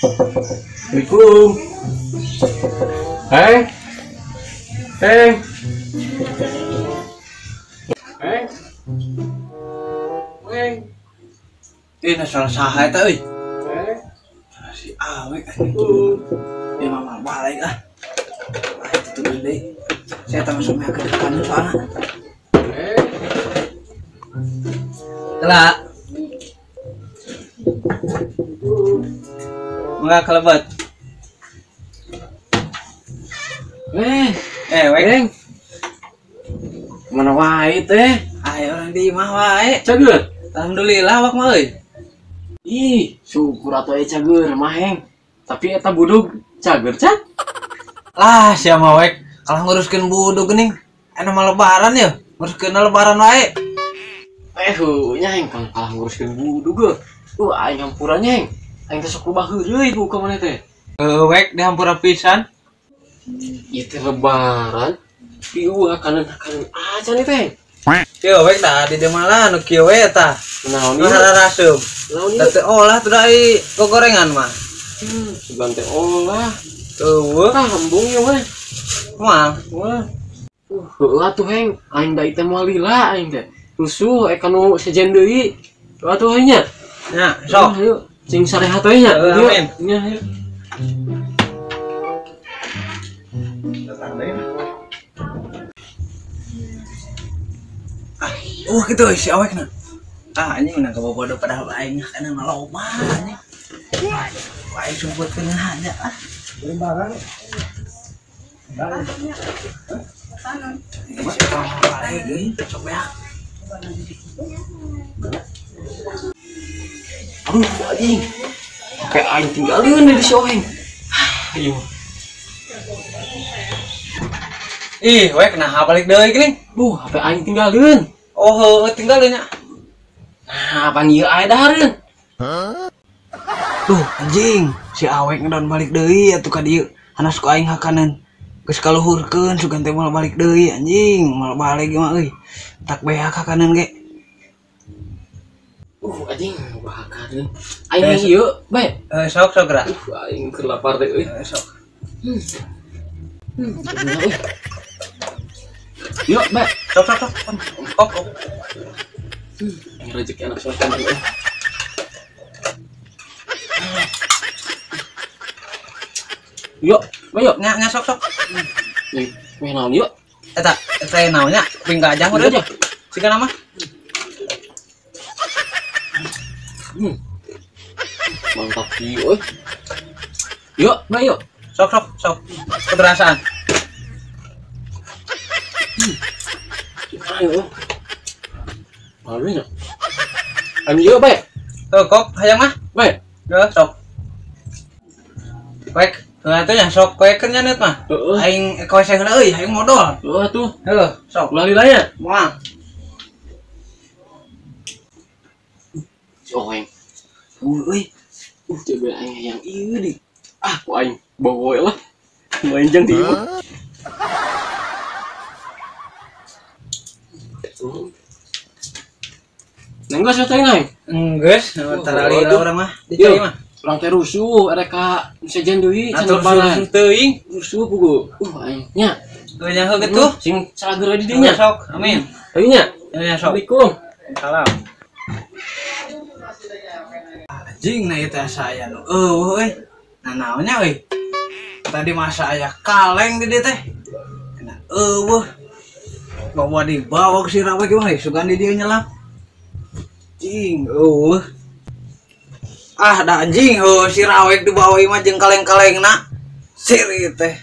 Assalamualaikum. Heng. Heng. Heng. Heng. Ini salah saha eta euy. Heng. Si awe kan. Ya mama balik ah. Ah itu tuh deui. Saya tak masuk ke depan soalnya. Heng. Kelak. Enggak kelebet. Wek. Heng. Mana wae teh? Ayo orang di imah wae. Cageut. Alhamdulillah wak mah euy. Ih, syukur atuh aya cager mah Heng. Tapi eta budug cager can? Lah sia mah wek kalah nguruskeun budug geuning. Anu mah lebaran ya. Nguruskeun lebaran wae. Nya Heng kan kalah nguruskeun budug ge. Aing hampurannya Heng. Aing teh sok rubah heureuy ku ka maneh teh. Wek dihampura pisan. Ieu teh lebaran. Pieu kanan aja nih teh. Kieu wek da di dieu malah anu kieu we eta. Naon Nu ieu? hararaseup. Naon ieu? Teu olah teu ai gogorengan mah. Sugan teh olah. Eueuh, Hambung ieu mah. moal. Wah. Heueuh atuh Heng. Aing da ieu moal lila aing teh. Rusuh nu sejen deui. Atuh nya. Nya, sok. Ayo, cing sarehat we nya. Amin. Nya ayo. Gitu si awekna. Anjing na kabobodo padahal aing kana mah loba anjing. Aing sumputkeun aja ah. Lembaran. Aduh anjing. Kayak aing tinggalin di si Oheng. Ayo. Ih, wek nah balik deui geuning. HP aing tinggalin. Oh, heueuh tinggalin nya. Nah, pan ieu aya dahareun. Duh, anjing, si awek ngedon balik deui atuh ka dieu. Hanas ku aing hakaneun. Geus kaluhurkeun sugan teh moal balik deui anjing, moal balik mah euy. Tak beak hakaneun ge. Anjing, bahakareun. Aing ieu, bae. Sok gerak. Aing keur lapar teh euy. Sok. Yuk, bae. Sok. Oh. Ini rezeki anak sultan euy. Yuk, bae. Nya sok. Nih, naon yuk. Eta naonnya ping gajah urang. Sikeuna mah. Mantap ieu euy. Yuk, bae yuk. Sok. Keberasaan. Ayo. Malunya. Am ieu bae. Tuh kok hayang mah. Bae. Yo sok. Wek, atuh nya sok koekeun nya neut mah. Heeh. Aing koeseun euy, aing modal. Heeh tuh. Heuh, sok. Lalilanya. Moal. Joeng. Euy. Coba aing yang ieu di. Ku aing bawa lah. Main jang di. Nenggas ya teh nang. Enggeus, tarali lah urang mah. Dicai mah. Urang teh rusuh ereka sejen deui Atur cenah teuing. rusuh pugu. Aing nya. Teu nya heuh kitu. Sing salager di dieu nya. Sok, amin. Aing nya. Nya sok. Assalamualaikum. Salam. Anjing na eta saya nu eueuh euy. Nah naonnya euy? Tadi masa aya kaleng di dieu teh. Nah eueuh. Bawa dibawa ke si Rawe gimana? Sugan di dieu nyelam. Anjing, da anjing, si Rawek dibawa imah jeung kaleng-kalengna. Siri teh.